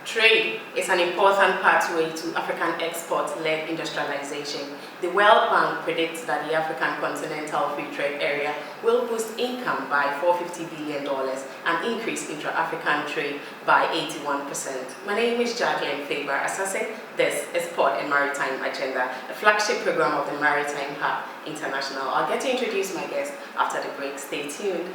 Trade is an important pathway to African export-led industrialization. The World Bank predicts that the African Continental Free Trade Area will boost income by $450 billion and increase intra-African trade by 81%. My name is Jacqueline Faber. As I said, this is Port and Maritime Agenda, a flagship program of the Maritime Hub International. I'll get to introduce my guest after the break. Stay tuned.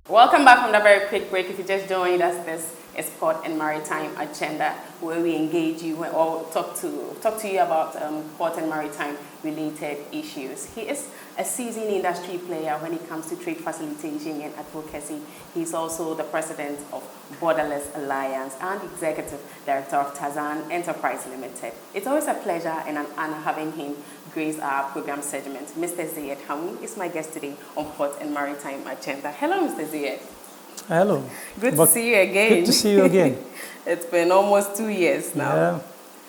Welcome back from that very quick break. If you just joined us, this is Port and Maritime Agenda, where we engage you or talk to you about port and maritime related issues. He is a seasoned industry player when it comes to trade facilitation and advocacy. He's also the president of Borderless Alliance and executive director of Tazan Enterprise Limited. It's always a pleasure and an honor having him grace our program segment. Mr. Ziad Hamoui is my guest today on Port and Maritime Agenda. Hello, Mr. Ziad. Hello. Good to see you again. Good to see you again. It's been almost 2 years now. Yeah,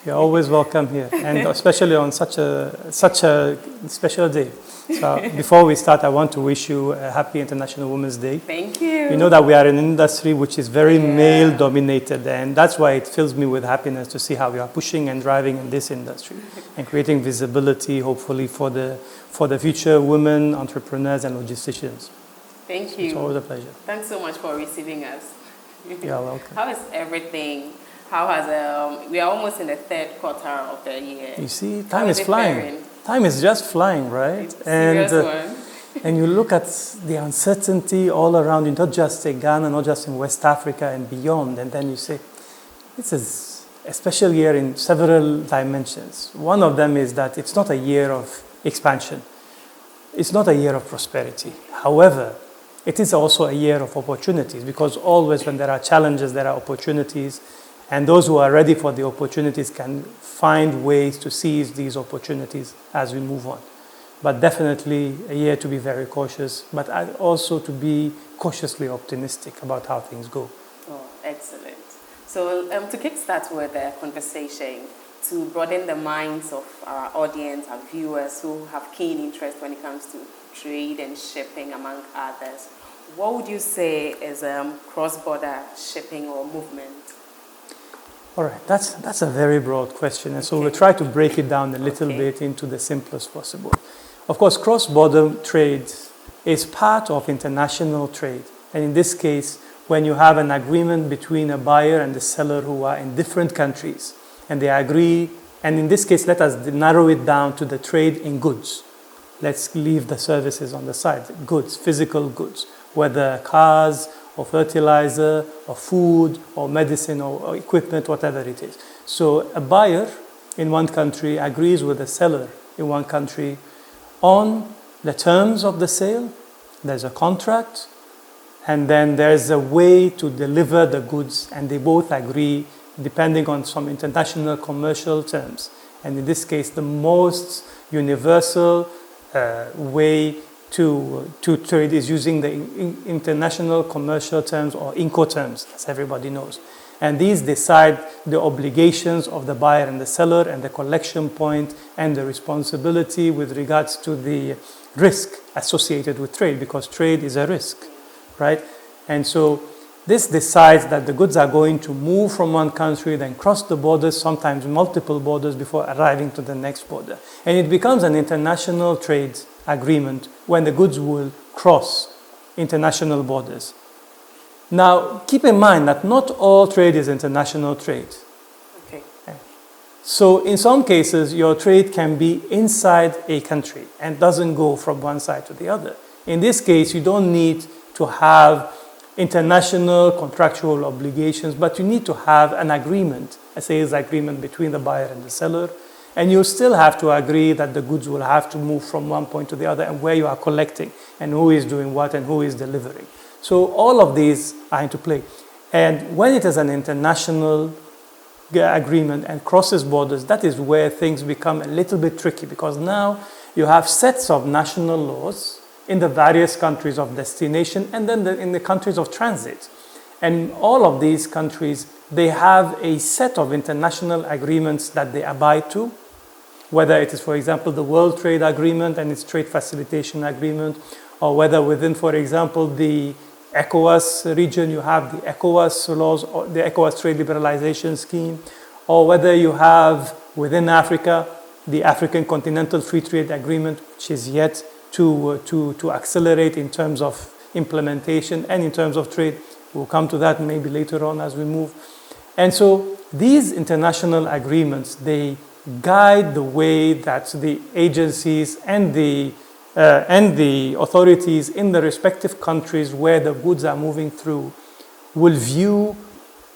you're always welcome here, and especially on such a special day. So before we start, I want to wish you a happy International Women's Day. Thank you. You know that we are in an industry which is very male-dominated, and that's why it fills me with happiness to see how we are pushing and driving in this industry and creating visibility, hopefully, for the future women entrepreneurs and logisticians. Thank you. It's always a pleasure. Thanks so much for receiving us. You're welcome. How is everything? How has we are almost in the third quarter of the year. You see, time is flying. Faring? Time is just flying, right? It's a serious one. And you look at the uncertainty all around you, not just in Ghana, not just in West Africa and beyond, and then you say, this is a special year in several dimensions. One of them is that it's not a year of expansion. It's not a year of prosperity. However, it is also a year of opportunities, because always when there are challenges, there are opportunities, and those who are ready for the opportunities can find ways to seize these opportunities as we move on. But definitely a year to be very cautious, but also to be cautiously optimistic about how things go. Oh, excellent. So to kickstart with the conversation, to broaden the minds of our audience, our viewers who have keen interest when it comes to trade and shipping, among others, what would you say is cross-border shipping or movement? All right, that's a very broad question, and so we'll try to break it down a little bit into the simplest possible. Of course, cross-border trade is part of international trade, and in this case, when you have an agreement between a buyer and the seller who are in different countries, and they agree, and in this case, let us narrow it down to the trade in goods. Let's leave the services on the side. Goods, physical goods, whether cars or fertilizer or food or medicine or equipment, whatever it is. So a buyer in one country agrees with a seller in one country on the terms of the sale. There's a contract, and then there's a way to deliver the goods, and they both agree depending on some international commercial terms. And in this case, the most universal way to trade is using the international commercial terms, or Incoterms, as everybody knows. And these decide the obligations of the buyer and the seller, and the collection point, and the responsibility with regards to the risk associated with trade, because trade is a risk, right? And so this decides that the goods are going to move from one country, then cross the borders, sometimes multiple borders, before arriving to the next border. And it becomes an international trade agreement when the goods will cross international borders. Now, keep in mind that not all trade is international trade. Okay. So in some cases, your trade can be inside a country and doesn't go from one side to the other. In this case, you don't need to have international contractual obligations, but you need to have an agreement, a sales agreement between the buyer and the seller, And you still have to agree that the goods will have to move from one point to the other, and where you are collecting, and who is doing what, and who is delivering. So all of these are into play. And when it is an international agreement and crosses borders, that is where things become a little bit tricky, because now you have sets of national laws in the various countries of destination and then in the countries of transit. And all of these countries, they have a set of international agreements that they abide to, whether it is, for example, the World Trade Agreement and its Trade Facilitation Agreement, or whether within, for example, the ECOWAS region, you have the ECOWAS laws, or the ECOWAS Trade Liberalization Scheme, or whether you have within Africa the African Continental Free Trade Agreement, which is yet to accelerate in terms of implementation and in terms of trade. We'll come to that maybe later on as we move. And so these international agreements, they guide the way that the agencies and the authorities in the respective countries where the goods are moving through will view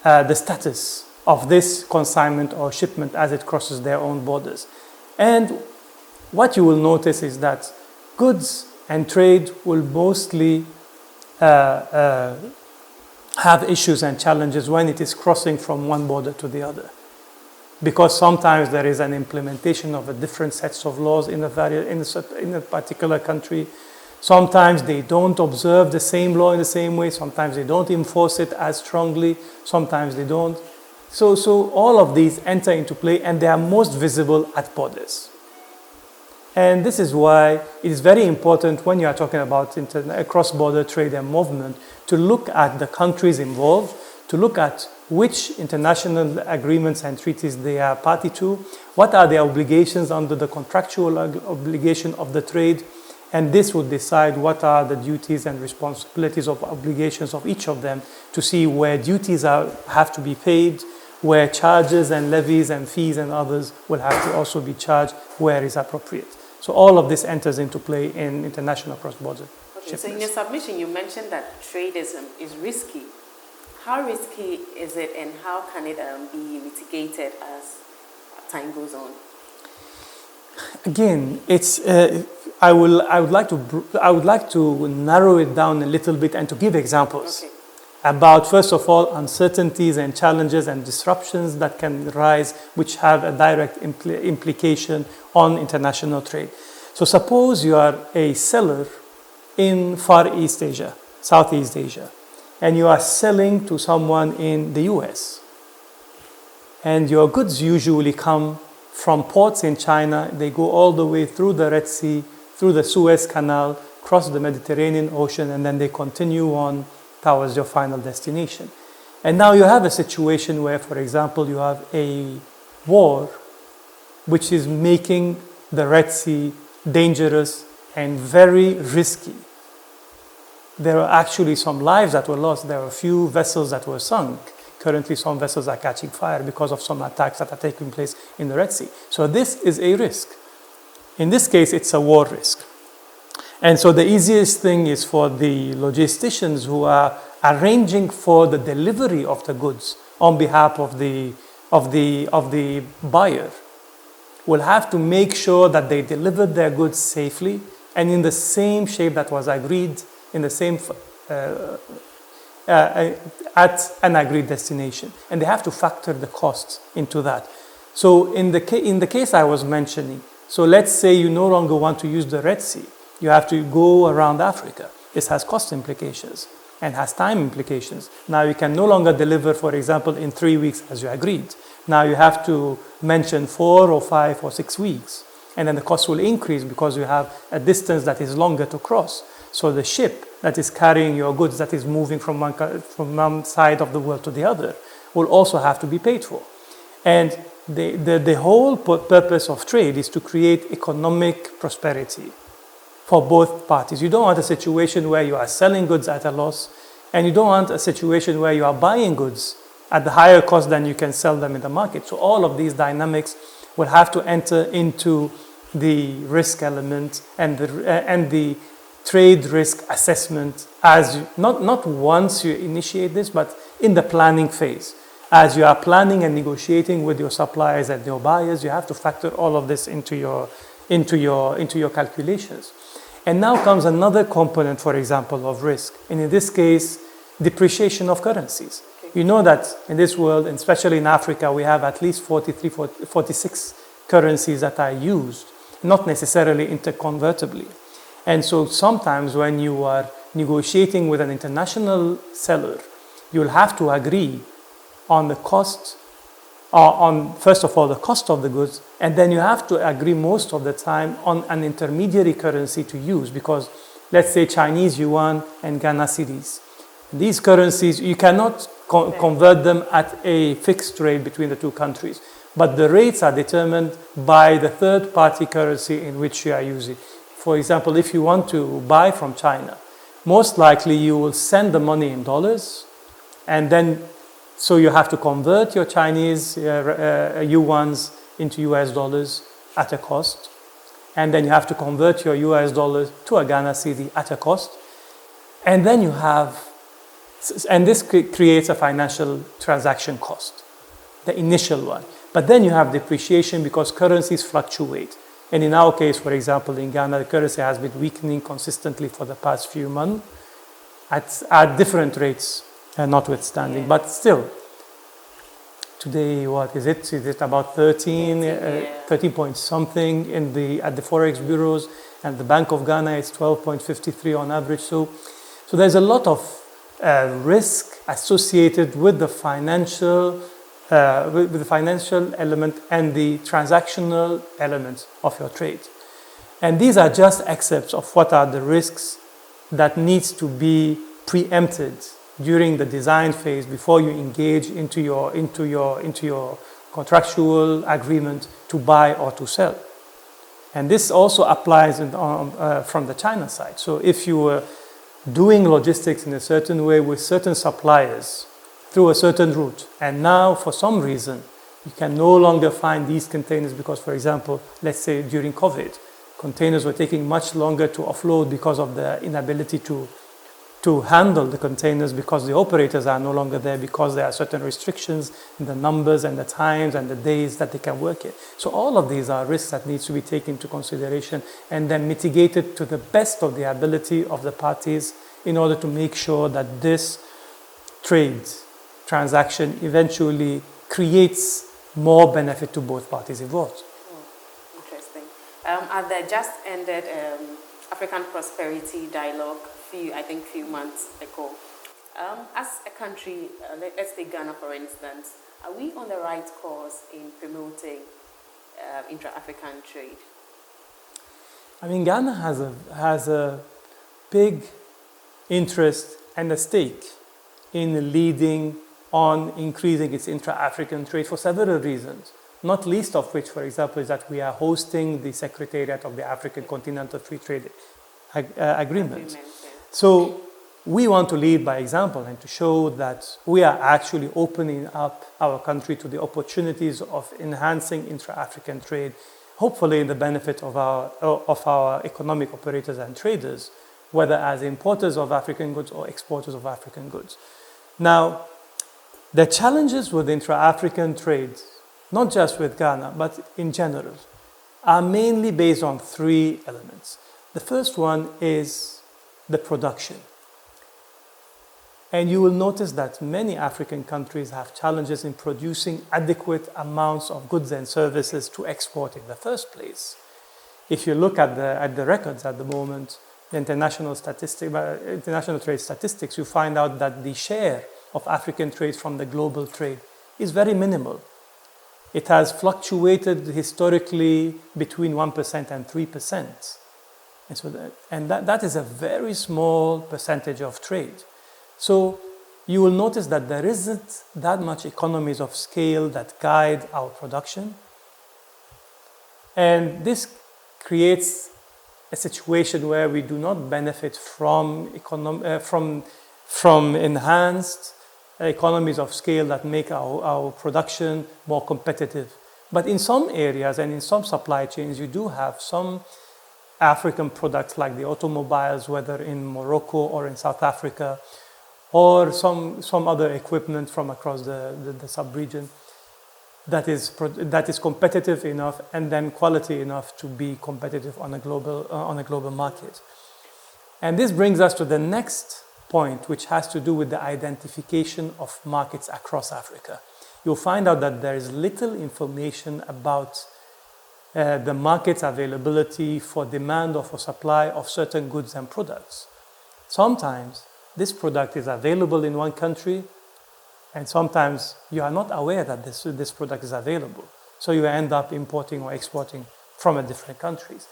the status of this consignment or shipment as it crosses their own borders. And what you will notice is that goods and trade will mostly have issues and challenges when it is crossing from one border to the other, because sometimes there is an implementation of a different sets of laws in a particular country. Sometimes they don't observe the same law in the same way. Sometimes they don't enforce it as strongly. Sometimes they don't. So all of these enter into play, and they are most visible at borders. And this is why it is very important when you are talking about cross-border trade and movement to look at the countries involved, to look at which international agreements and treaties they are party to, what are their obligations under the contractual obligation of the trade, and this would decide what are the duties and responsibilities of obligations of each of them, to see where duties have to be paid, where charges and levies and fees and others will have to also be charged where is appropriate. So all of this enters into play in international cross-border shipments. So in your submission, you mentioned that tradeism is risky. How risky is it, and how can it be mitigated as time goes on? Again, it's I would like to narrow it down a little bit and to give examples about, first of all, uncertainties and challenges and disruptions that can rise, which have a direct implication on international trade. So suppose you are a seller in Far East Asia, Southeast Asia, and you are selling to someone in the US. And your goods usually come from ports in China. They go all the way through the Red Sea, through the Suez Canal, cross the Mediterranean Ocean, and then they continue on towards your final destination. And now you have a situation where, for example, you have a war which is making the Red Sea dangerous and very risky. There are actually some lives that were lost. There are a few vessels that were sunk. Currently, some vessels are catching fire because of some attacks that are taking place in the Red Sea. So this is a risk. In this case, it's a war risk. And so the easiest thing is for the logisticians who are arranging for the delivery of the goods on behalf of the buyer will have to make sure that they delivered their goods safely and in the same shape that was agreed, in the same at an agreed destination. And they have to factor the costs into that. So in the case I was mentioning, so let's say you no longer want to use the Red Sea. You have to go around Africa. This has cost implications and has time implications. Now you can no longer deliver, for example, in 3 weeks as you agreed. Now you have to mention 4 or 5 or 6 weeks. And then the cost will increase because you have a distance that is longer to cross. So the ship that is carrying your goods, that is moving from one side of the world to the other, will also have to be paid for. And the whole purpose of trade is to create economic prosperity for both parties. You don't want a situation where you are selling goods at a loss, and you don't want a situation where you are buying goods at the higher cost than you can sell them in the market. So all of these dynamics will have to enter into the risk element and the trade risk assessment as not once you initiate this, but in the planning phase. as you are planning and negotiating with your suppliers and your buyers, you have to factor all of this into your calculations. And now comes another component, for example, of risk. And in this case, depreciation of currencies. You know that in this world, and especially in Africa, we have at least 46 currencies that are used, not necessarily interconvertibly. And so sometimes when you are negotiating with an international seller, you'll have to agree on the cost, first of all, the cost of the goods, and then you have to agree most of the time on an intermediary currency to use, because let's say Chinese yuan and Ghana cedis. These currencies, you cannot convert them at a fixed rate between the two countries, but the rates are determined by the third-party currency in which you are using. For example, if you want to buy from China, most likely you will send the money in dollars, and then so you have to convert your Chinese yuans into US dollars at a cost, and then you have to convert your US dollars to a Ghana cedi at a cost, and then you have, and this creates a financial transaction cost, the initial one. But then you have depreciation because currencies fluctuate. And in our case, for example, in Ghana, the currency has been weakening consistently for the past few months at different rates, notwithstanding. But still, today, what is it? Is it about 13 point something at the Forex bureaus, and the Bank of Ghana is 12.53 on average. So there's a lot of risk associated with the financial element and the transactional elements of your trade. And these are just excerpts of what are the risks that needs to be preempted during the design phase before you engage into your contractual agreement to buy or to sell. And this also applies from the China side. So if you were doing logistics in a certain way with certain suppliers through a certain route, and now for some reason you can no longer find these containers because, for example, let's say during COVID, containers were taking much longer to offload because of the inability to handle the containers, because the operators are no longer there, because there are certain restrictions in the numbers and the times and the days that they can work in. So all of these are risks that needs to be taken into consideration and then mitigated to the best of the ability of the parties in order to make sure that this trade transaction eventually creates more benefit to both parties involved. Interesting. At the just ended African Prosperity Dialogue, few months ago, as a country, let's take Ghana for instance, are we on the right course in promoting intra-African trade? I mean, Ghana has a big interest and a stake in leading on increasing its intra-African trade for several reasons, not least of which, for example, is that we are hosting the Secretariat of the African Continental Free Trade Agreement. So we want to lead by example and to show that we are actually opening up our country to the opportunities of enhancing intra-African trade, hopefully in the benefit of our economic operators and traders, whether as importers of African goods or exporters of African goods. Now, the challenges with intra-African trade, not just with Ghana, but in general, are mainly based on three elements. The first one is the production. And you will notice that many African countries have challenges in producing adequate amounts of goods and services to export in the first place. If you look at the records at the moment, the international trade statistics, you find out that the share of African trade from the global trade is very minimal. It has fluctuated historically between 1% and 3%. And so that is a very small percentage of trade. So you will notice that there isn't that much economies of scale that guide our production. And this creates a situation where we do not benefit from enhanced economies of scale that make our production more competitive. But in some areas and in some supply chains, you do have some African products like the automobiles, whether in Morocco or in South Africa, or some other equipment from across the sub-region that is competitive enough and then quality enough to be competitive on a global market. And this brings us to the next point, which has to do with the identification of markets across Africa. You'll find out that there is little information about the market's availability for demand or for supply of certain goods and products. Sometimes this product is available in one country, and sometimes you are not aware that this product is available. So you end up importing or exporting from different countries.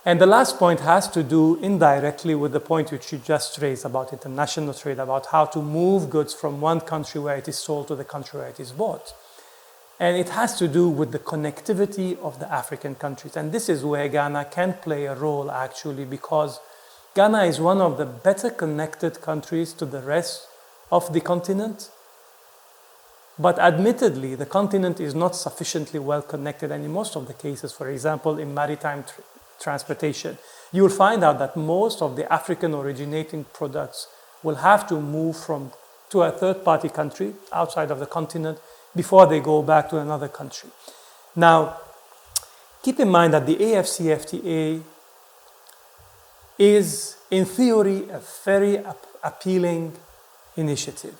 And the last point has to do indirectly with the point which you just raised about international trade, about how to move goods from one country where it is sold to the country where it is bought. And it has to do with the connectivity of the African countries. And this is where Ghana can play a role, actually, because Ghana is one of the better connected countries to the rest of the continent. But admittedly, the continent is not sufficiently well connected. And in most of the cases, for example, in maritime transportation, you will find out that most of the African originating products will have to move to a third-party country outside of the continent before they go back to another country. Now, keep in mind that the AFCFTA is, in theory, a very appealing initiative.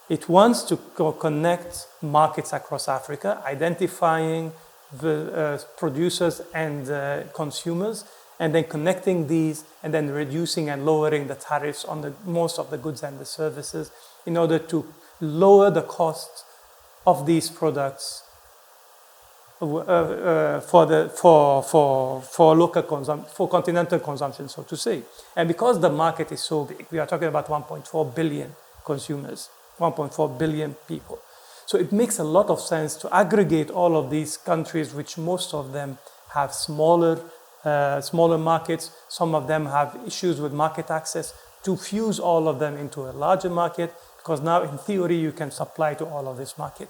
It wants to connect markets across Africa, identifying the producers and consumers, and then connecting these, and then reducing and lowering the tariffs on most of the goods and the services in order to lower the cost of these products for continental consumption, so to say. And because the market is so big, we are talking about 1.4 billion consumers, 1.4 billion people. So it makes a lot of sense to aggregate all of these countries, which most of them have smaller markets. Some of them have issues with market access, to fuse all of them into a larger market, because now in theory you can supply to all of this market.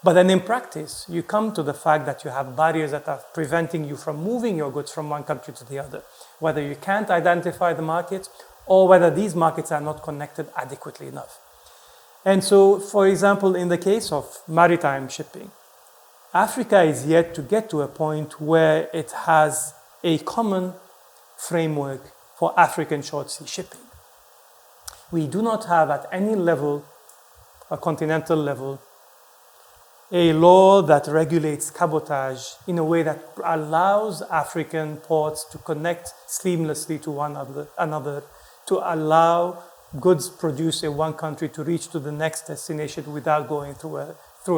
But then in practice, you come to the fact that you have barriers that are preventing you from moving your goods from one country to the other, whether you can't identify the markets or whether these markets are not connected adequately enough. And so, for example, in the case of maritime shipping, Africa is yet to get to a point where it has a common framework for African short sea shipping. We do not have at any level, a continental level, a law that regulates cabotage in a way that allows African ports to connect seamlessly to one another, to allow goods produced in one country to reach to the next destination without going through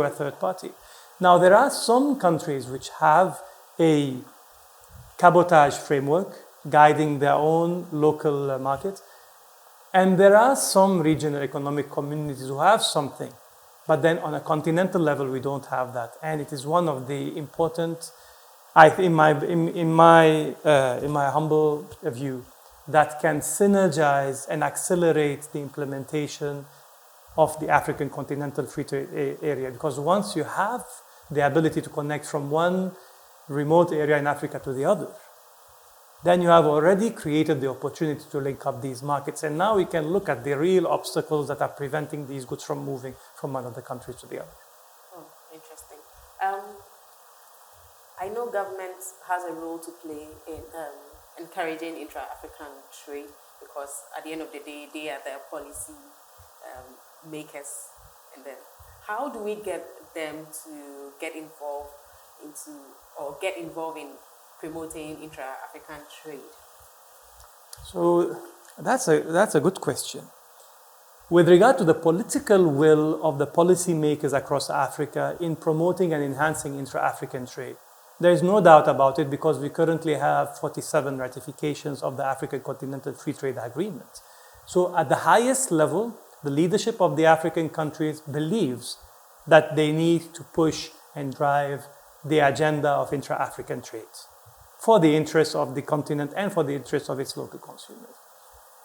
a third party. Now, there are some countries which have a cabotage framework guiding their own local markets, and there are some regional economic communities who have something. But then on a continental level, we don't have that. And it is one of the important, in my humble view, that can synergize and accelerate the implementation of the African continental free trade area. Because once you have the ability to connect from one remote area in Africa to the other, then you have already created the opportunity to link up these markets. And now we can look at the real obstacles that are preventing these goods from moving from one of the countries to the other. Oh, interesting. I know government has a role to play in encouraging intra-African trade, because at the end of the day, they are the policy makers. And then how do we get them to get involved in promoting intra-African trade? So that's a good question. With regard to the political will of the policymakers across Africa in promoting and enhancing intra-African trade, there is no doubt about it, because we currently have 47 ratifications of the African Continental Free Trade Agreement. So at the highest level, the leadership of the African countries believes that they need to push and drive the agenda of intra-African trade for the interests of the continent and for the interests of its local consumers.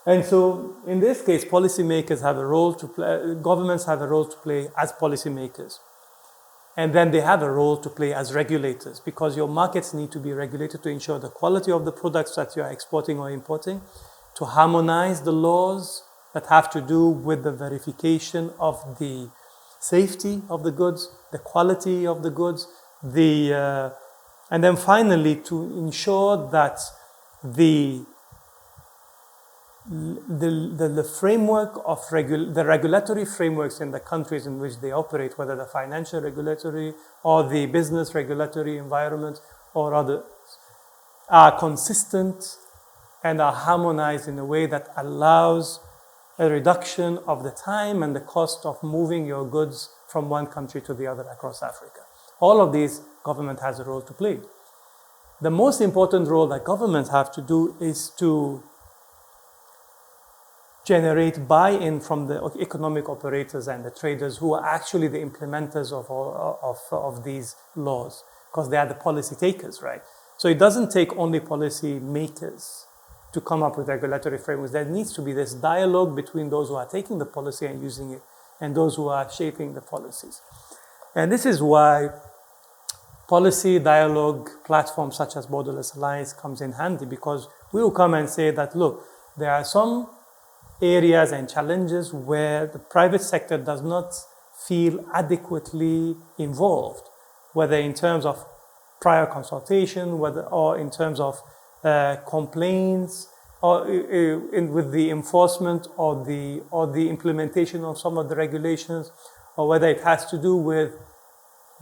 And so, in this case, policymakers have a role to play, governments have a role to play as policymakers. And then they have a role to play as regulators, because your markets need to be regulated to ensure the quality of the products that you are exporting or importing, to harmonize the laws that have to do with the verification of the safety of the goods, the quality of the goods, and then finally to ensure that the framework of the regulatory frameworks in the countries in which they operate, whether the financial regulatory or the business regulatory environment or others, are consistent and are harmonized in a way that allows a reduction of the time and the cost of moving your goods from one country to the other across Africa. All of these, government has a role to play. The most important role that governments have to do is to generate buy-in from the economic operators and the traders who are actually the implementers of these laws, because they are the policy takers, right? So it doesn't take only policy makers to come up with regulatory frameworks. There needs to be this dialogue between those who are taking the policy and using it and those who are shaping the policies. And this is why policy dialogue platforms such as Borderless Alliance comes in handy, because we will come and say that, look, there are some areas and challenges where the private sector does not feel adequately involved, whether in terms of prior consultation, or in terms of complaints, or with the enforcement or the implementation of some of the regulations, or whether it has to do with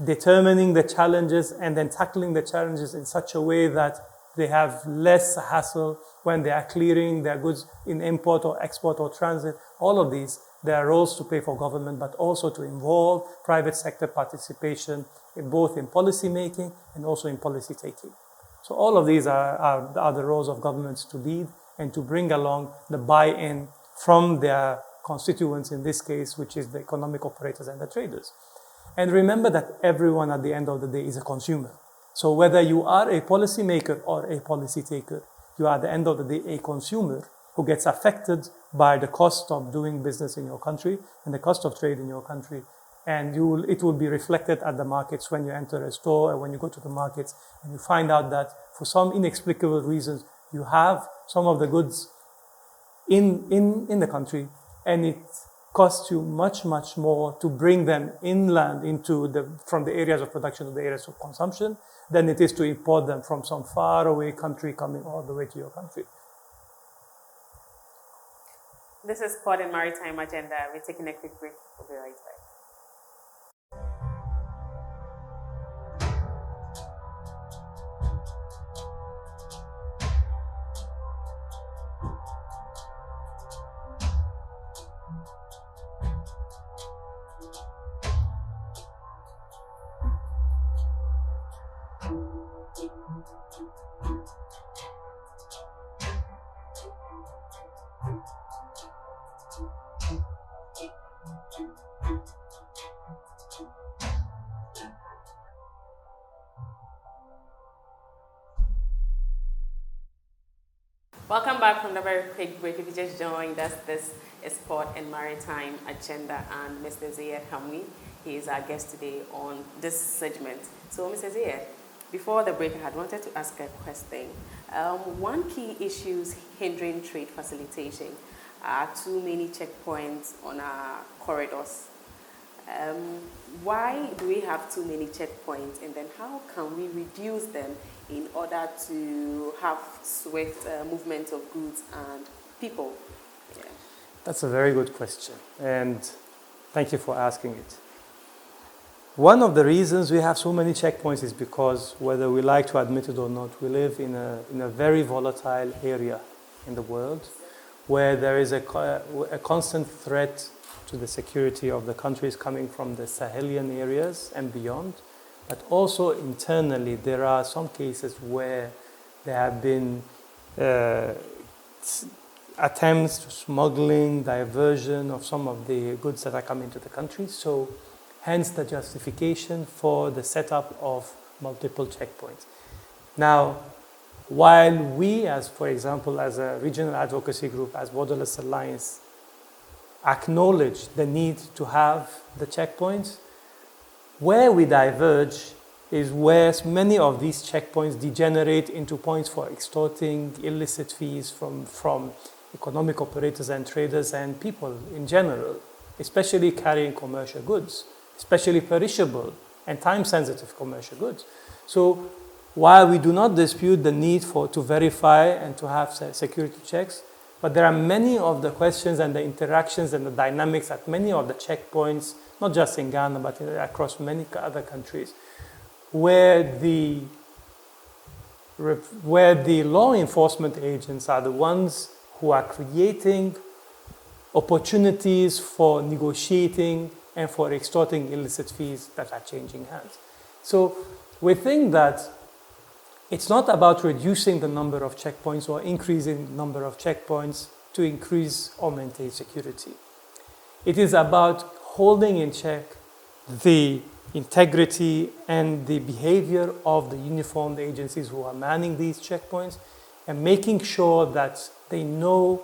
determining the challenges and then tackling the challenges in such a way that they have less hassle when they are clearing their goods in import or export or transit. All of these, there are roles to play for government, but also to involve private sector participation in both in policy making and also in policy taking. So all of these are the roles of governments to lead and to bring along the buy-in from their constituents, in this case, which is the economic operators and the traders. And remember that everyone at the end of the day is a consumer. So whether you are a policymaker or a policy taker, you are at the end of the day a consumer who gets affected by the cost of doing business in your country and the cost of trade in your country. And it will be reflected at the markets when you enter a store or when you go to the markets and you find out that for some inexplicable reasons, you have some of the goods in the country and it costs you much, much more to bring them inland from the areas of production to the areas of consumption than it is to import them from some faraway country coming all the way to your country. This is Port and Maritime Agenda. We're taking a quick break. We'll be right back. Welcome back from the very quick break. If you just joined us, this is Port and Maritime Agenda and Mr. Ziad Hamoui. He is our guest today on this segment. So, Mr. Ziad, before the break, I had wanted to ask a question. One key issue hindering trade facilitation are too many checkpoints on our corridors. Why do we have too many checkpoints, and then how can we reduce them in order to have swift movement of goods and people? Yeah. That's a very good question, and thank you for asking it. One of the reasons we have so many checkpoints is because, whether we like to admit it or not, we live in a very volatile area in the world where there is a constant threat to the security of the countries coming from the Sahelian areas and beyond. But also internally, there are some cases where there have been attempts to smuggling, diversion of some of the goods that are coming to the country. So hence the justification for the setup of multiple checkpoints. Now, while we, for example, as a regional advocacy group, as Borderless Alliance, acknowledge the need to have the checkpoints, where we diverge is where many of these checkpoints degenerate into points for extorting illicit fees from economic operators and traders and people in general, especially carrying commercial goods, especially perishable and time-sensitive commercial goods. So while we do not dispute the need to verify and to have security checks, but there are many of the questions and the interactions and the dynamics at many of the checkpoints, not just in Ghana, but across many other countries, where the law enforcement agents are the ones who are creating opportunities for negotiating and for extorting illicit fees that are changing hands. So we think that it's not about reducing the number of checkpoints or increasing the number of checkpoints to increase or maintain security. It is about holding in check the integrity and the behavior of the uniformed agencies who are manning these checkpoints and making sure that they know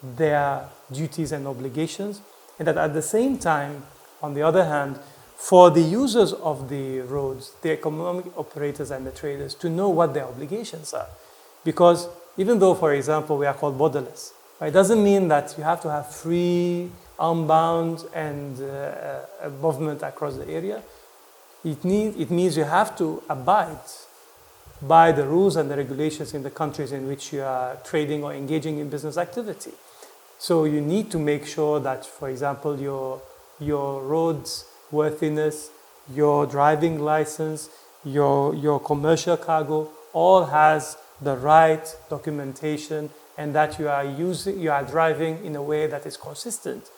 their duties and obligations, and that at the same time, on the other hand, for the users of the roads, the economic operators and the traders, to know what their obligations are. Because even though, for example, we are called borderless, it doesn't mean that you have to have free, unbound, and movement across the area. It means you have to abide by the rules and the regulations in the countries in which you are trading or engaging in business activity. So you need to make sure that, for example, your roads worthiness, your driving license, your commercial cargo, all has the right documentation, and that you are driving in a way that is consistent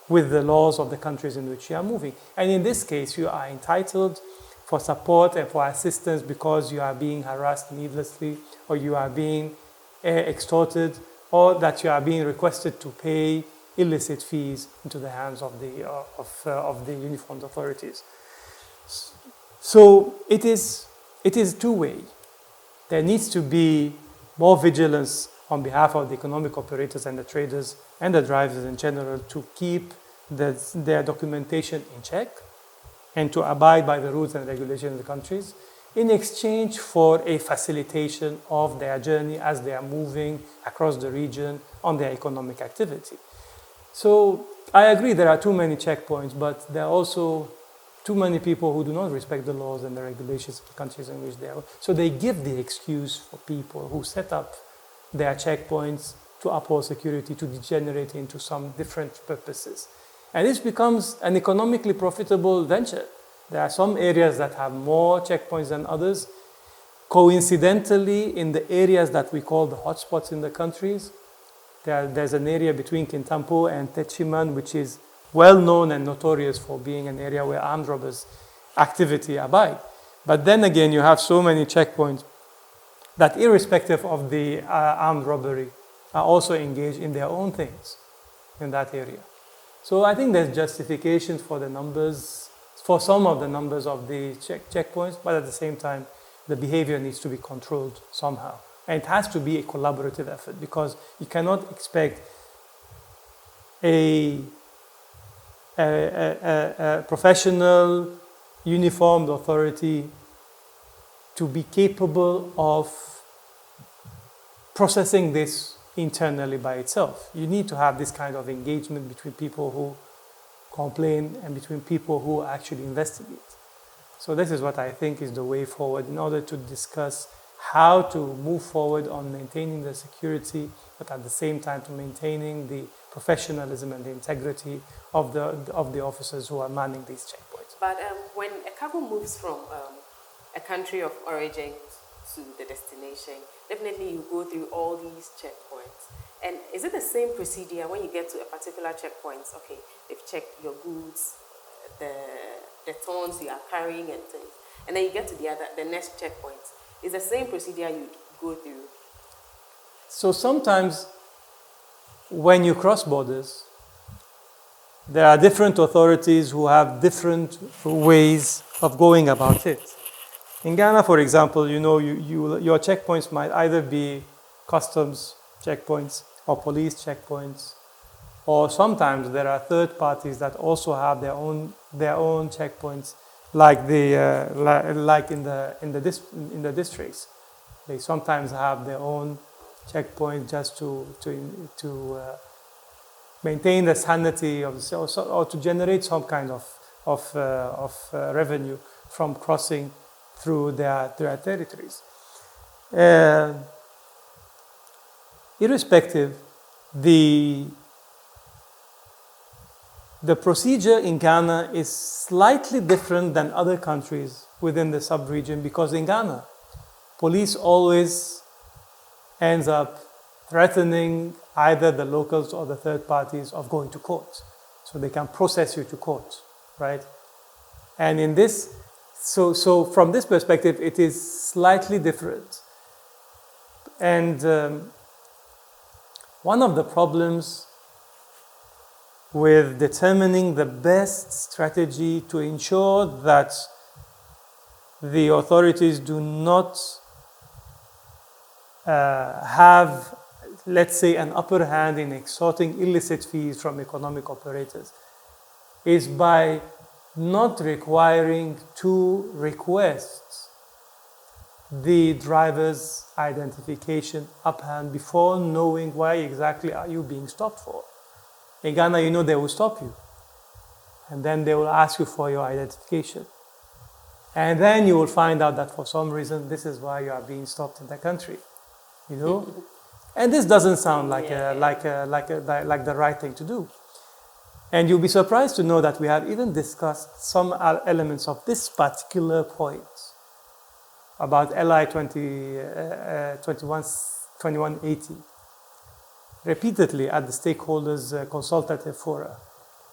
with the laws of the countries in which you are moving. And in this case, you are entitled for support and for assistance because you are being harassed needlessly, or you are being extorted, or that you are being requested to pay illicit fees into the hands of the uniformed authorities. So it is two-way. There needs to be more vigilance on behalf of the economic operators and the traders and the drivers in general to keep their documentation in check and to abide by the rules and regulations of the countries in exchange for a facilitation of their journey as they are moving across the region on their economic activity. So I agree there are too many checkpoints, but there are also too many people who do not respect the laws and the regulations of the countries in which they are. So they give the excuse for people who set up their checkpoints to uphold security to degenerate into some different purposes. And this becomes an economically profitable venture. There are some areas that have more checkpoints than others. Coincidentally, in the areas that we call the hotspots in the countries, there's an area between Kintampo and Techiman, which is well known and notorious for being an area where armed robbers' activity abide. But then again, you have so many checkpoints that, irrespective of the armed robbery, are also engaged in their own things in that area. So I think there's justification for the numbers, for some of the numbers of the checkpoints, but at the same time, the behavior needs to be controlled somehow. And it has to be a collaborative effort, because you cannot expect a professional, uniformed authority to be capable of processing this internally by itself. You need to have this kind of engagement between people who complain and between people who actually investigate. So this is what I think is the way forward in order to discuss how to move forward on maintaining the security, but at the same time to maintaining the professionalism and the integrity of the officers who are manning these checkpoints. But when a cargo moves from a country of origin to the destination, definitely you go through all these checkpoints. And is it the same procedure when you get to a particular checkpoint? Okay, they've checked your goods, the tons you are carrying and things. And then you get to the next checkpoint. It's the same procedure you go through. So sometimes when you cross borders, there are different authorities who have different ways of going about it. In Ghana, for example, your checkpoints might either be customs checkpoints or police checkpoints, or sometimes there are third parties that also have their own checkpoints, like in the districts. They sometimes have their own checkpoint just to maintain the sanity of the, or to generate some kind of revenue from crossing through their territories. Irrespective, the procedure in Ghana is slightly different than other countries within the sub-region, because in Ghana, police always ends up threatening either the locals or the third parties of going to court. So they can process you to court, right? And in this, so from this perspective, it is slightly different. And one of the problems with determining the best strategy to ensure that the authorities do not have, let's say, an upper hand in extorting illicit fees from economic operators is by not requiring to request the driver's identification uphand before knowing why exactly are you being stopped for. In Ghana, you know they will stop you, and then they will ask you for your identification. And then you will find out that for some reason, this is why you are being stopped in the country, you know? And this doesn't sound like the right thing to do. And you'll be surprised to know that we have even discussed some elements of this particular point about LI 2180 repeatedly at the stakeholders consultative fora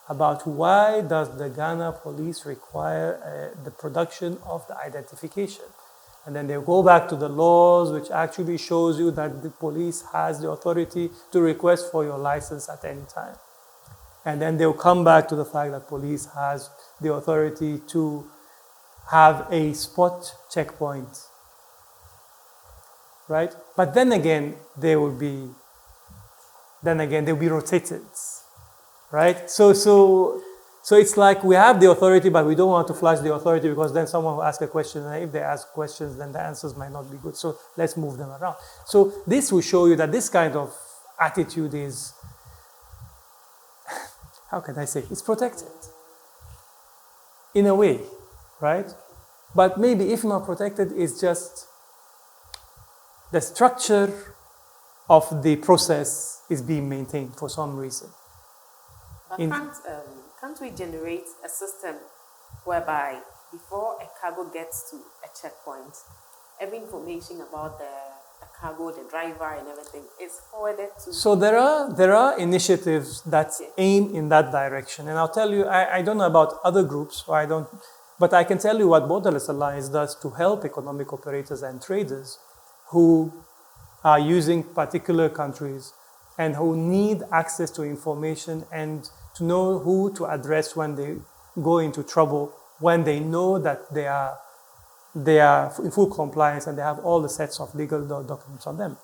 about why does the Ghana police require the production of the identification. And then they go back to the laws, which actually shows you that the police has the authority to request for your license at any time. And then they'll come back to the fact that police has the authority to have a spot checkpoint, right? But then again, they'll be rotated, right? So it's like we have the authority, but we don't want to flash the authority because then someone will ask a question, and if they ask questions, then the answers might not be good. So let's move them around. So this will show you that this kind of attitude is, how can I say, it's protected in a way, right? But maybe if not protected, it's just the structure of the process is being maintained for some reason. But can't we generate a system whereby before a cargo gets to a checkpoint, every information about the cargo, the driver, and everything is forwarded to? So there are initiatives that aim in that direction, and I'll tell you, I don't know about other groups, but I can tell you what Borderless Alliance does to help economic operators and traders who are using particular countries and who need access to information and to know who to address when they go into trouble, when they know that they are in full compliance and they have all the sets of legal documents on them.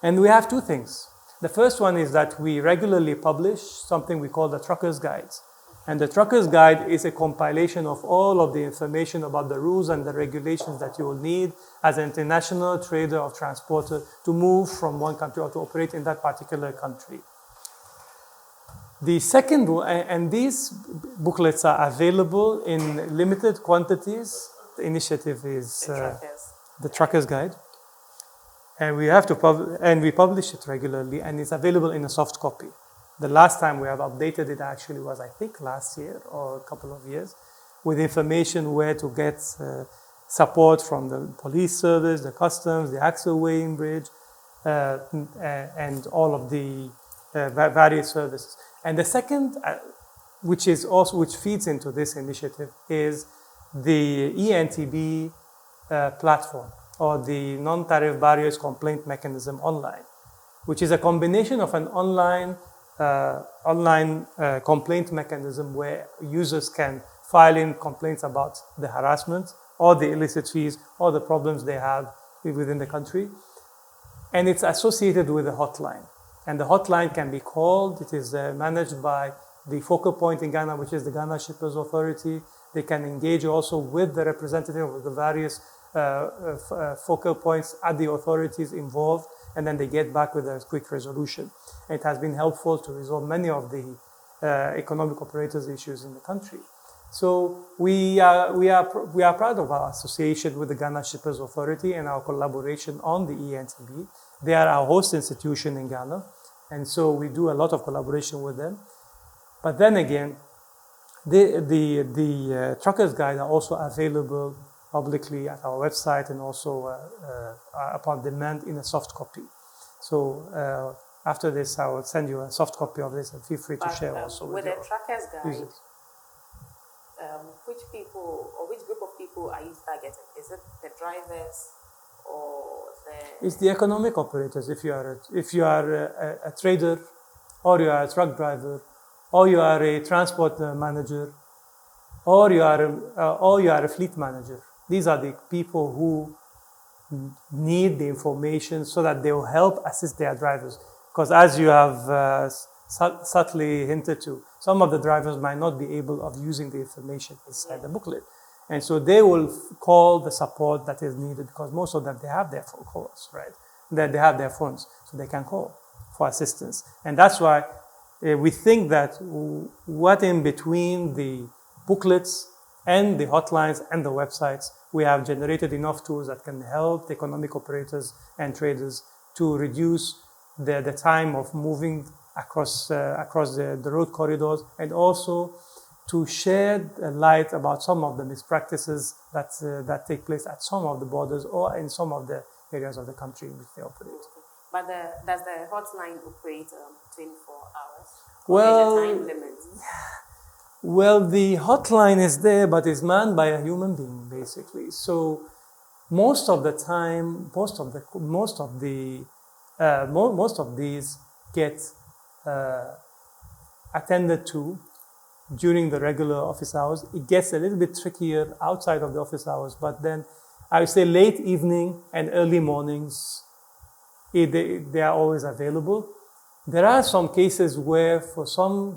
And we have two things. The first one is that we regularly publish something we call the Trucker's Guides. And the Trucker's Guide is a compilation of all of the information about the rules and the regulations that you will need as an international trader or transporter to move from one country or to operate in that particular country. The second, and these booklets are available in limited quantities. The initiative is the Trucker's Guide. And we publish it regularly, and it's available in a soft copy. The last time we have updated it actually was, I think, last year or a couple of years, with information where to get support from the police service, the customs, the axle weighing bridge, and all of the various services. And the second, which feeds into this initiative, is the ENTB platform, or the Non-Tariff Barriers Complaint Mechanism online, which is a combination of an online complaint mechanism where users can file in complaints about the harassment or the illicit fees or the problems they have within the country. And it's associated with a hotline. And the hotline can be called. It is managed by the focal point in Ghana, which is the Ghana Shippers Authority. They can engage also with the representative of the various focal points at the authorities involved and then they get back with a quick resolution. It has been helpful to resolve many of the economic operators issues in the country. So we are proud of our association with the Ghana Shippers Authority and our collaboration on the ENTB. They are our host institution in Ghana, and so we do a lot of collaboration with them. But then again, the Truckers Guide are also available publicly at our website and also upon demand in a soft copy. So after this, I will send you a soft copy of this, and feel free to share also with the Truckers Guide. Users. Which people or which group of people are you targeting? Is it the drivers or the? It's the economic operators. If you are a trader, or you are a truck driver, or you are a transport manager, or you are a fleet manager. These are the people who need the information so that they will help assist their drivers. Because as you have subtly hinted to, some of the drivers might not be able of using the information inside the booklet. And so they will call the support that is needed, because most of them, they have their phone calls, right? They have their phones, so they can call for assistance. And that's why we think that what in between the booklets and the hotlines and the websites, we have generated enough tools that can help the economic operators and traders to reduce the time of moving across the road corridors, and also to shed light about some of the mispractices that take place at some of the borders or in some of the areas of the country in which they operate. But does the hotline operate 24 hours? Well, or is there a time limit? Well, the hotline is there, but it's manned by a human being, basically. So most of the time, most of these get attended to during the regular office hours. It gets a little bit trickier outside of the office hours, but then I would say late evening and early mornings, they are always available. There are some cases where, for some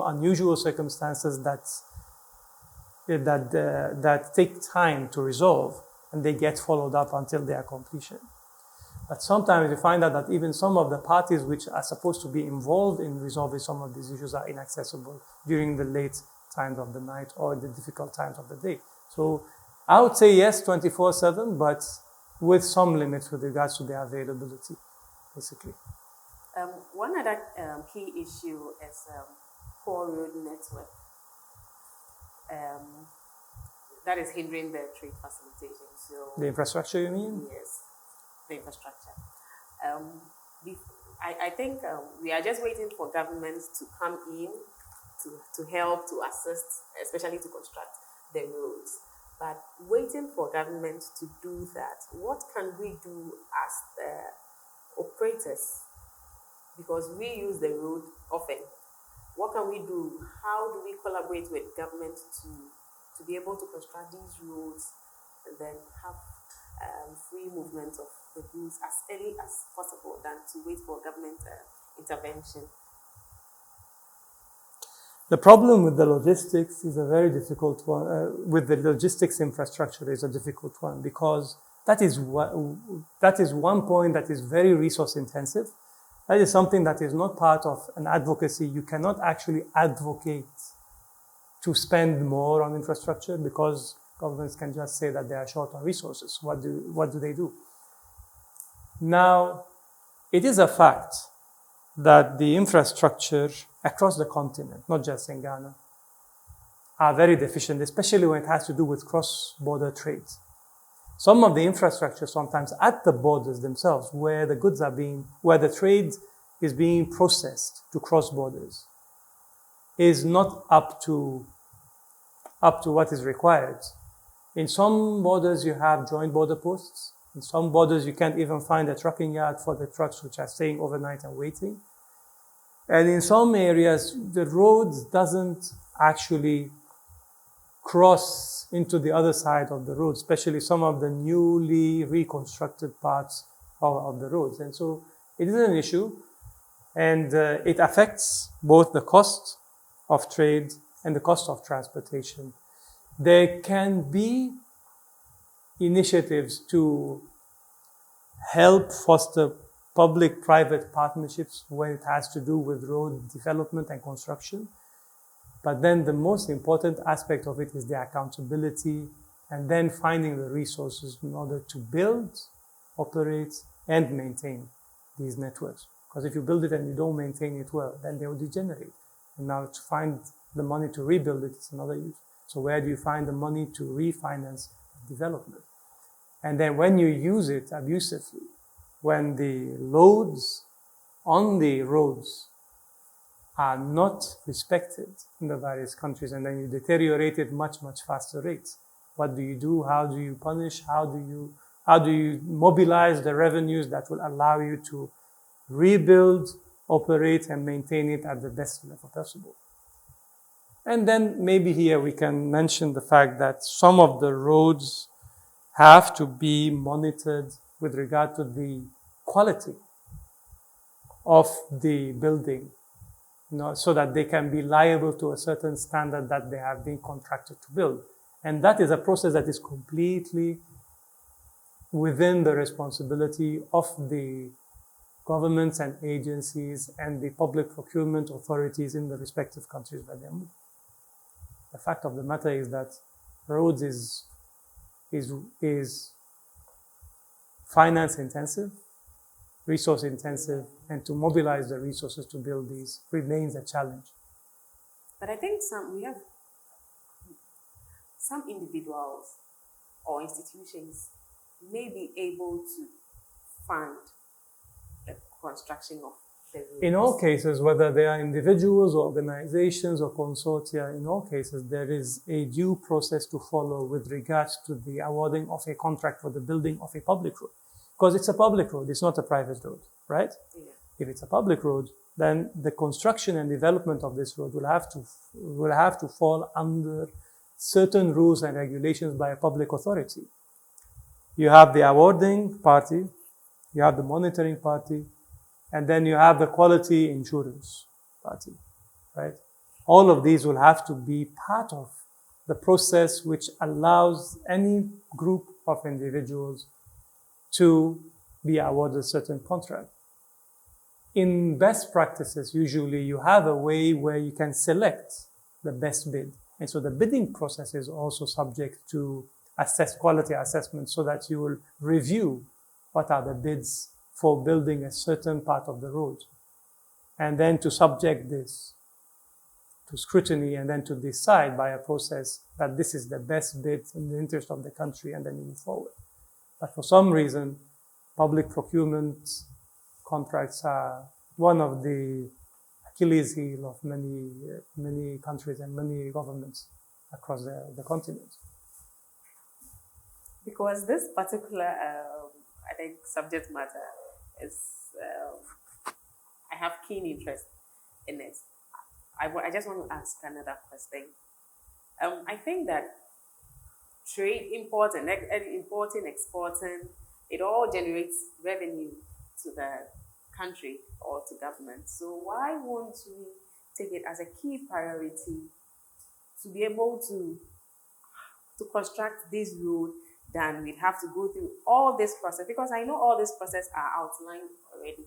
unusual circumstances that take time to resolve, and they get followed up until their completion. But sometimes you find out that even some of the parties which are supposed to be involved in resolving some of these issues are inaccessible during the late times of the night or the difficult times of the day. So I would say yes, 24/7, but with some limits with regards to their availability, basically. One other key issue is poor road network. That is hindering the trade facilitation. So the infrastructure, you mean? Yes, the infrastructure. I think we are just waiting for governments to come in to help, to assist, especially to construct the roads. But waiting for government to do that, what can we do as the operators? Because we use the road often. What can we do? How do we collaborate with government to be able to construct these roads and then have free movement of the goods as early as possible than to wait for government intervention? The problem with the logistics is a very difficult one. With the logistics infrastructure is a difficult one, because that is one point that is very resource intensive. That is something that is not part of an advocacy. You cannot actually advocate to spend more on infrastructure, because governments can just say that they are short on resources. What do they do? Now, it is a fact that the infrastructure across the continent, not just in Ghana, are very deficient, especially when it has to do with cross-border trade. Some of the infrastructure sometimes at the borders themselves, where the trade is being processed to cross borders, is not up to what is required. In some borders you have joint border posts. In some borders you can't even find a trucking yard for the trucks which are staying overnight and waiting. And in some areas the roads doesn't actually cross into the other side of the road, especially some of the newly reconstructed parts of the roads. And so it is an issue, and it affects both the cost of trade and the cost of transportation. There can be initiatives to help foster public-private partnerships when it has to do with road development and construction. But then the most important aspect of it is the accountability and then finding the resources in order to build, operate, and maintain these networks. Because if you build it and you don't maintain it well, then they will degenerate. And now to find the money to rebuild it is another use. So where do you find the money to refinance development? And then when you use it abusively, when the loads on the roads are not respected in the various countries, and then you deteriorate it much faster rates. What do you do? How do you punish? How do you mobilize the revenues that will allow you to rebuild, operate, and maintain it at the best level possible? And then maybe here we can mention the fact that some of the roads have to be monitored with regard to the quality of the building, so that they can be liable to a certain standard that they have been contracted to build. And that is a process that is completely within the responsibility of the governments and agencies and the public procurement authorities in the respective countries where they move. The fact of the matter is that roads is finance intensive, resource intensive, and to mobilize the resources to build these remains a challenge. But I think we have some individuals or institutions may be able to fund the construction of the roads. In all cases, whether they are individuals or organizations or consortia, in all cases, there is a due process to follow with regards to the awarding of a contract for the building of a public road. Because it's a public road, it's not a private road, right? Yeah. If it's a public road, then the construction and development of this road will have to fall under certain rules and regulations by a public authority. You have the awarding party, you have the monitoring party, and then you have the quality insurance party, right? All of these will have to be part of the process which allows any group of individuals to be awarded a certain contract. In best practices, usually you have a way where you can select the best bid. And so the bidding process is also subject to quality assessment, so that you will review what are the bids for building a certain part of the road. And then to subject this to scrutiny, and then to decide by a process that this is the best bid in the interest of the country, and then you move forward. But for some reason, public procurement contracts are one of the Achilles heel of many countries and many governments across the continent. Because this particular, I think, subject matter is, I have keen interest in it. I just want to ask another question. I think that trade, importing, exporting, it all generates revenue to the country or to government. So why won't we take it as a key priority to be able to construct this road than we'd have to go through all this process? Because I know all this process are outlined already.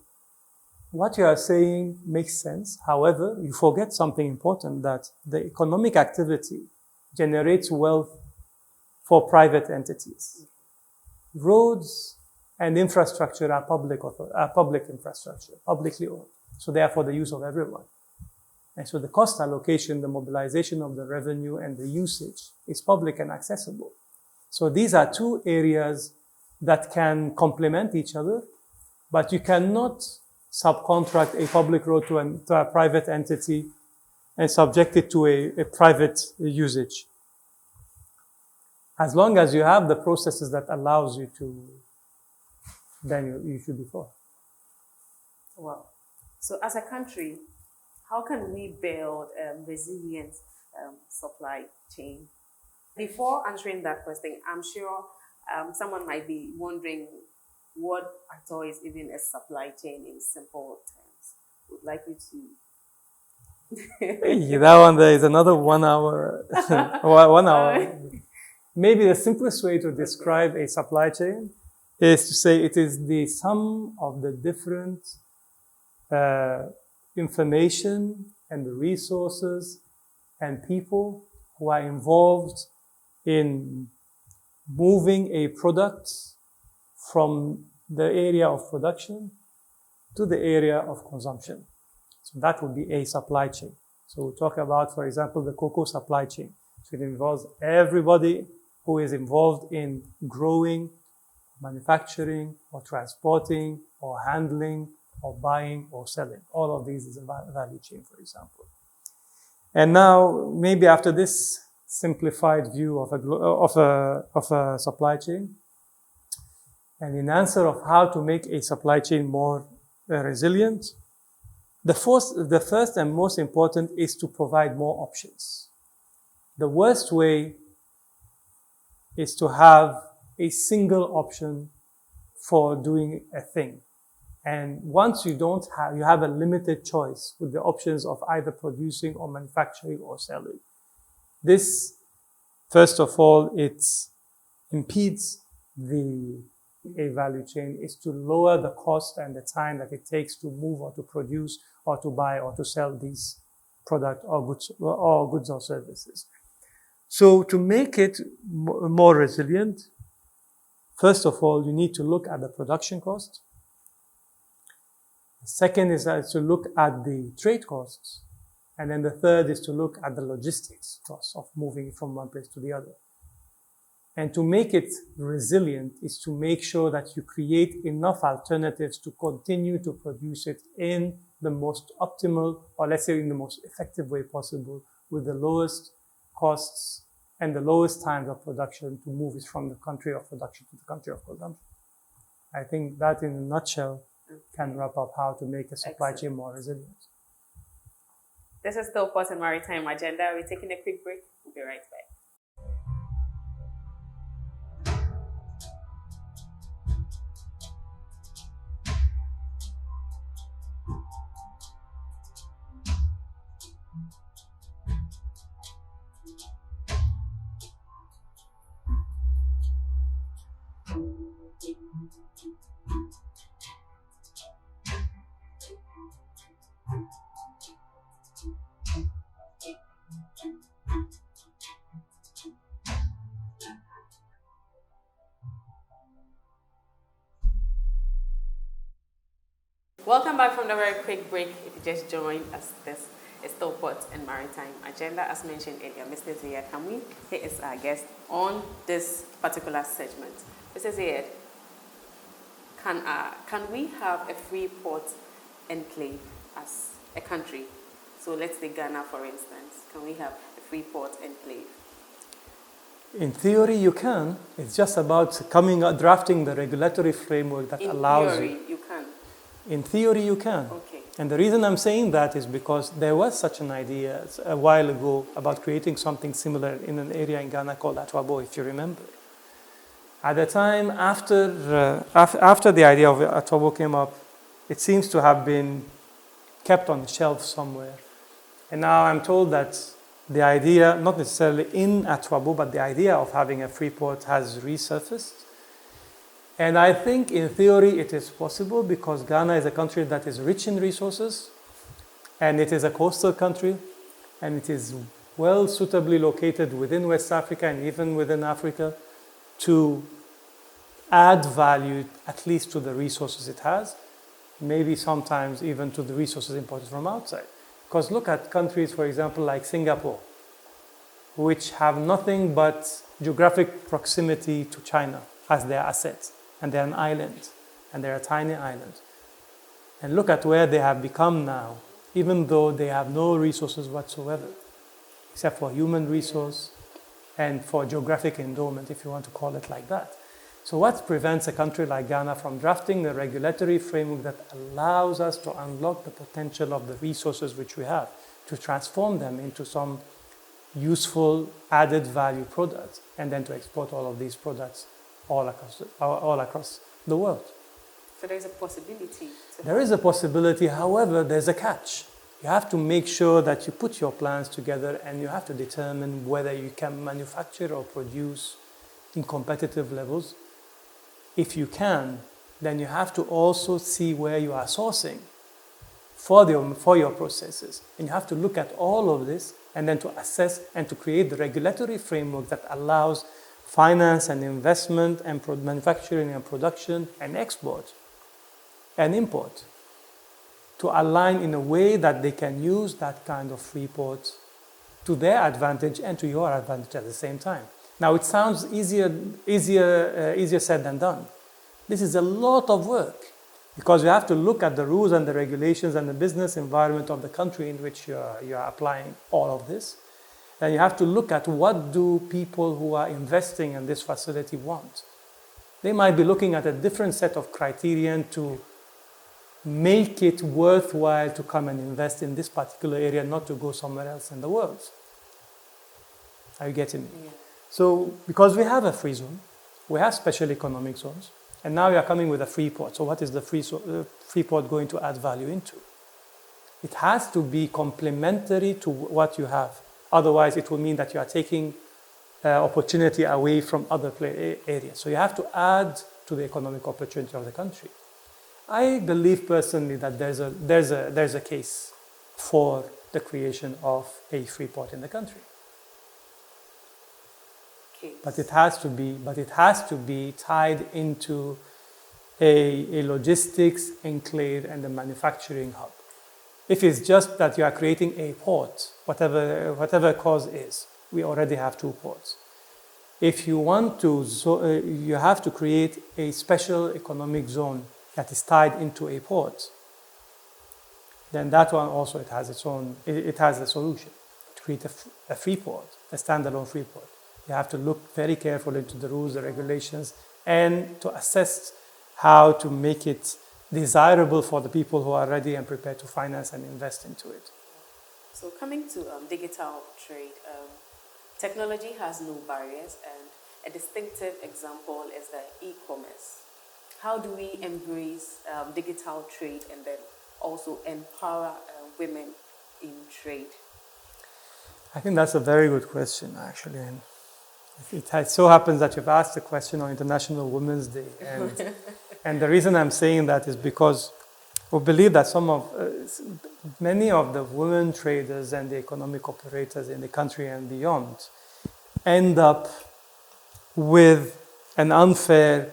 What you are saying makes sense. However, you forget something important, that the economic activity generates wealth for private entities. Roads and infrastructure are public infrastructure, publicly owned. So they are for the use of everyone. And so the cost allocation, the mobilization of the revenue, and the usage is public and accessible. So these are two areas that can complement each other, but you cannot subcontract a public road to a private entity and subject it to a private usage. As long as you have the processes that allows you to, then you should be for. Wow. So as a country, how can we build a resilient supply chain? Before answering that question, I'm sure someone might be wondering what at all is even a supply chain in simple terms. Would like you to... Hey, that one there is another 1 hour. 1 hour. Maybe the simplest way to describe a supply chain is to say it is the sum of the different information and the resources and people who are involved in moving a product from the area of production to the area of consumption. So that would be a supply chain. So we'll talk about, for example, the cocoa supply chain. So it involves everybody who is involved in growing, manufacturing, or transporting, or handling, or buying, or selling. All of these is a value chain, for example. And now, maybe after this simplified view of a supply chain, and in answer of how to make a supply chain more resilient, the first and most important is to provide more options. The worst way is to have a single option for doing a thing. And once you have a limited choice with the options of either producing or manufacturing or selling. This, first of all, it impedes a value chain, is to lower the cost and the time that it takes to move or to produce or to buy or to sell these products or goods or services. So to make it more resilient, first of all, you need to look at the production cost. The second is to look at the trade costs. And then the third is to look at the logistics costs of moving from one place to the other. And to make it resilient is to make sure that you create enough alternatives to continue to produce it in the most optimal, or let's say in the most effective way possible, with the lowest costs and the lowest times of production to move it from the country of production to the country of consumption. I think that in a nutshell can wrap up how to make a supply chain more resilient. This is still Port and Maritime Agenda. We're taking a quick break. We'll be right back. Welcome back from the very quick break. If you just joined us, this is still Port and Maritime Agenda. As mentioned earlier, Mr. Ziad Hamoui, he is our guest on this particular segment. Mr. Ziad, can we have a free port enclave as a country? So let's take Ghana, for instance. Can we have a free port enclave? In theory, you can. It's just about drafting the regulatory framework that allows you. In theory, you can. In theory, you can. Okay. And the reason I'm saying that is because there was such an idea a while ago about creating something similar in an area in Ghana called Atwabo, if you remember. At the time, after the idea of Atwabo came up, it seems to have been kept on the shelf somewhere. And now I'm told that the idea, not necessarily in Atwabo, but the idea of having a free port has resurfaced. And I think in theory it is possible because Ghana is a country that is rich in resources, and it is a coastal country, and it is well suitably located within West Africa and even within Africa to add value at least to the resources it has, maybe sometimes even to the resources imported from outside. Because look at countries, for example, like Singapore, which have nothing but geographic proximity to China as their assets. And they're an island, and they're a tiny island. And look at where they have become now, even though they have no resources whatsoever, except for human resource and for geographic endowment, if you want to call it like that. So what prevents a country like Ghana from drafting a regulatory framework that allows us to unlock the potential of the resources which we have, to transform them into some useful added value products, and then to export all of these products all across the world? So there's a possibility. There is a possibility, however, there's a catch. You have to make sure that you put your plans together, and you have to determine whether you can manufacture or produce in competitive levels if you can, then you have to also see where you are sourcing for your processes. And you have to look at all of this and then to assess and to create the regulatory framework that allows finance and investment and manufacturing and production and export and import to align in a way that they can use that kind of free port to their advantage and to your advantage at the same time. Now, it sounds easier said than done. This is a lot of work because you have to look at the rules and the regulations and the business environment of the country in which you are applying all of this. And you have to look at what do people who are investing in this facility want. They might be looking at a different set of criterion to make it worthwhile to come and invest in this particular area, not to go somewhere else in the world. Are you getting me? Yeah. So, because we have a free zone, we have special economic zones, and now we are coming with a free port. So what is the free port going to add value into? It has to be complementary to what you have. Otherwise, it will mean that you are taking opportunity away from other areas. So you have to add to the economic opportunity of the country. I believe personally that there's a case for the creation of a free port in the country. But it has to be tied into a logistics enclave and a manufacturing hub. If it's just that you are creating a port, whatever cause is, we already have 2 ports. If you want to, you have to create a special economic zone that is tied into a port. Then that one also it has a solution to create a free port, a standalone free port. You have to look very carefully into the rules, the regulations, and to assess how to make it desirable for the people who are ready and prepared to finance and invest into it. So coming to digital trade, technology has no barriers, and a distinctive example is the e-commerce. How do we embrace digital trade and then also empower women in trade? I think that's a very good question, actually. And it so happens that you've asked the question on International Women's Day. And the reason I'm saying that is because we believe that many of the women traders and the economic operators in the country and beyond end up with an unfair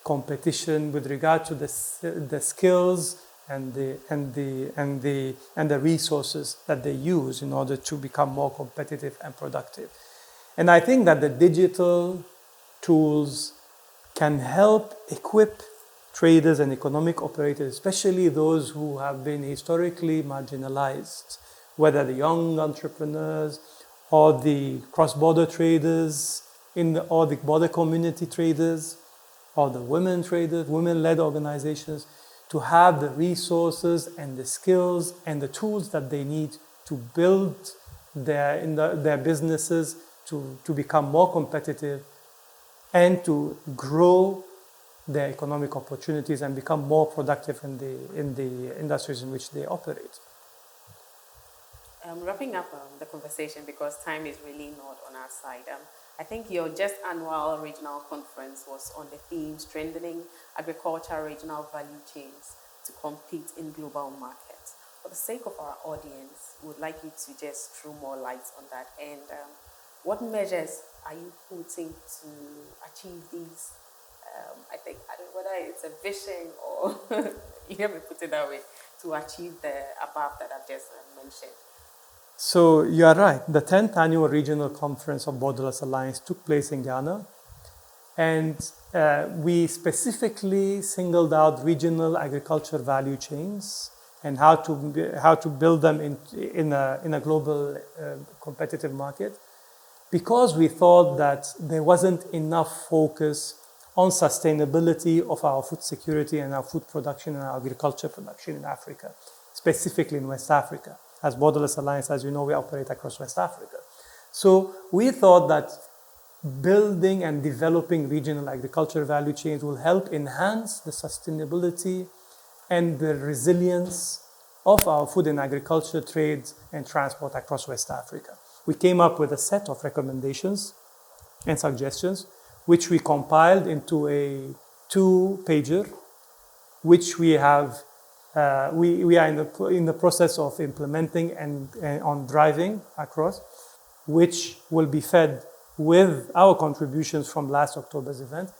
competition with regard to the skills and the resources that they use in order to become more competitive and productive. And I think that the digital tools can help equip traders and economic operators, especially those who have been historically marginalized, whether the young entrepreneurs or the cross-border traders or the border community traders or the women traders, women-led organizations, to have the resources and the skills and the tools that they need to build their businesses to become more competitive and to grow their economic opportunities and become more productive in the industries in which they operate. Wrapping up the conversation, because time is really not on our side. I think your just annual regional conference was on the theme strengthening agricultural regional value chains to compete in global markets. For the sake of our audience, we would like you to just throw more light on that. And what measures are you putting to achieve these? I don't know whether it's a vision or you let me put it that way, to achieve the above that I've just mentioned. So you are right. The 10th annual regional conference of Borderless Alliance took place in Ghana, and we specifically singled out regional agriculture value chains and how to build them in a global competitive market, because we thought that there wasn't enough focus on sustainability of our food security and our food production and our agriculture production in Africa, specifically in West Africa. As Borderless Alliance, as you know, we operate across West Africa. So we thought that building and developing regional agriculture value chains will help enhance the sustainability and the resilience of our food and agriculture trades and transport across West Africa. We came up with a set of recommendations and suggestions, which we compiled into a two-pager, which we have. We are in the process of implementing and on driving across, which will be fed with our contributions from last October's event,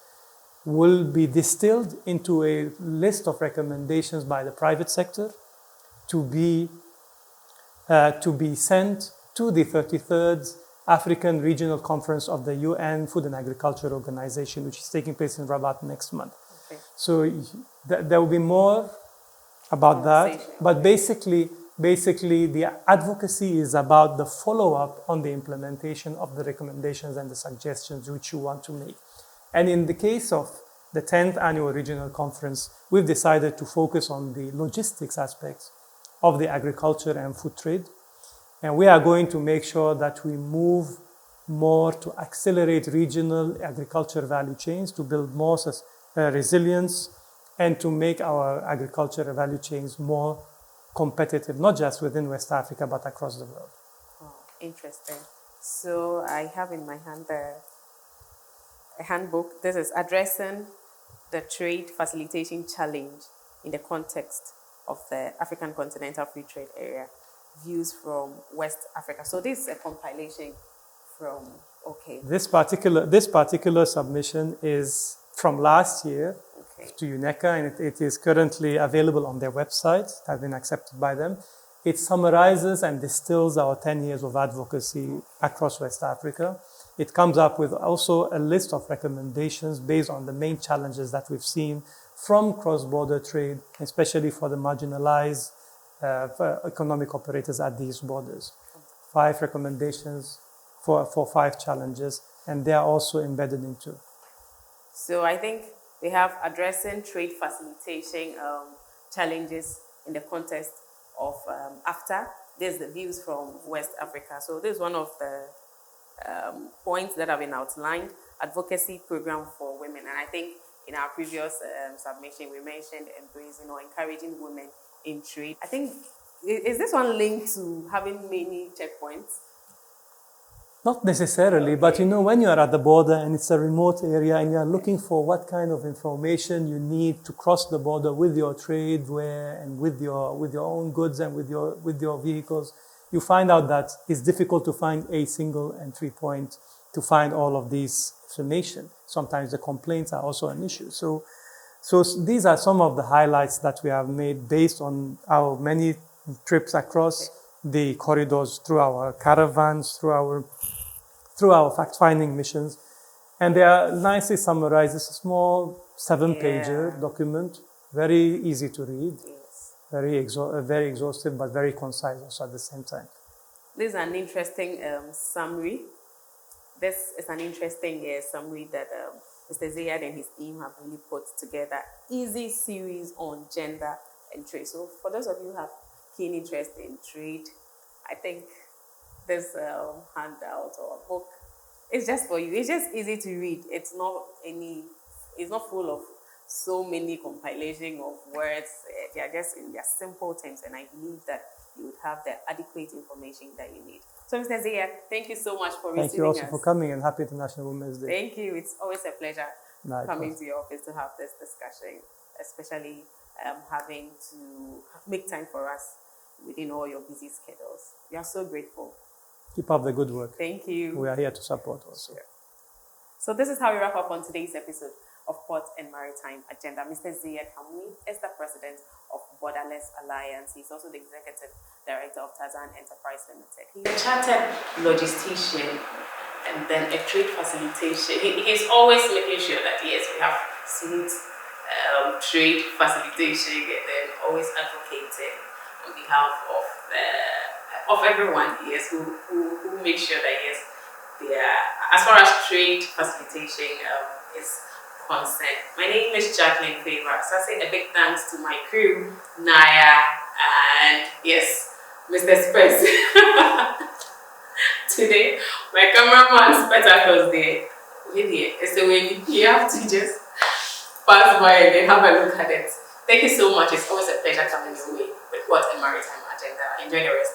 will be distilled into a list of recommendations by the private sector to be sent to the 33rd African Regional Conference of the UN Food and Agriculture Organization, which is taking place in Rabat next month. Okay. So there will be more about that, but basically the advocacy is about the follow-up on the implementation of the recommendations and the suggestions which you want to make. And in the case of the 10th Annual Regional Conference, we've decided to focus on the logistics aspects of the agriculture and food trade. And we are going to make sure that we move more to accelerate regional agriculture value chains, to build more resilience, and to make our agricultural value chains more competitive, not just within West Africa, but across the world. Oh, interesting. So I have in my hand a handbook. This is addressing the trade facilitation challenge in the context of the African Continental Free Trade Area, views from West Africa. So this is a compilation from, okay. This particular submission is from last year to UNECA, and it is currently available on their website. It has been accepted by them. It summarizes and distills our 10 years of advocacy across West Africa. It comes up with also a list of recommendations based on the main challenges that we've seen from cross-border trade, especially for the marginalized economic operators at these borders. 5 recommendations for 5 challenges, and they are also embedded into. So I think we have addressing trade facilitation challenges in the context of AFTA. There's the views from West Africa. So this is one of the points that have been outlined, advocacy program for women. And I think in our previous submission, we mentioned embracing or encouraging women in trade. I think, is this one linked to having many checkpoints? Not necessarily, but when you are at the border and it's a remote area and you are looking for what kind of information you need to cross the border with your trade and with your own goods and with your vehicles, you find out that it's difficult to find a single entry point to find all of these information. Sometimes the complaints are also an issue. So these are some of the highlights that we have made based on our many trips across the corridors, through our caravans, through our fact-finding missions. And they are nicely summarized. It's a small 7-pager document, very easy to read, very exhaustive, but very concise also at the same time. This is an interesting summary. This is an interesting summary that Mr. Ziad and his team have really put together. Easy series on gender and trade. So for those of you who have keen interest in trade, I think this handout or book is just for you. It's just easy to read. It's not full of so many compilation of words. They are just in their simple terms, and I believe that you would have the adequate information that you need. So, Mr. Ziad, thank you so much for receiving us. Thank you also for coming, and happy International Women's Day. Thank you. It's always a pleasure coming to your office to have this discussion, especially having to make time for us within all your busy schedules. We are so grateful. Keep up the good work. Thank you. We are here to support also. Sure. So this is how we wrap up on today's episode of Port and Maritime Agenda. Mr. Ziad Hamoui is the president of Borderless Alliance. He's also the executive director of Tarzan Enterprise Limited. He's a chartered logistician and then a trade facilitation. He's always making sure that, yes, we have smooth trade facilitation, and then always advocating on behalf of everyone, yes, who make sure that, yes, as far as trade facilitation is concerned. My name is Jacqueline Favor. So I say a big thanks to my crew, Naya, and yes, Mr. Spence. Today, my cameraman Spectacles there. So when you have to just pass by and then have a look at it. Thank you so much. It's always a pleasure coming your way with Port and Maritime Agenda. Enjoy the rest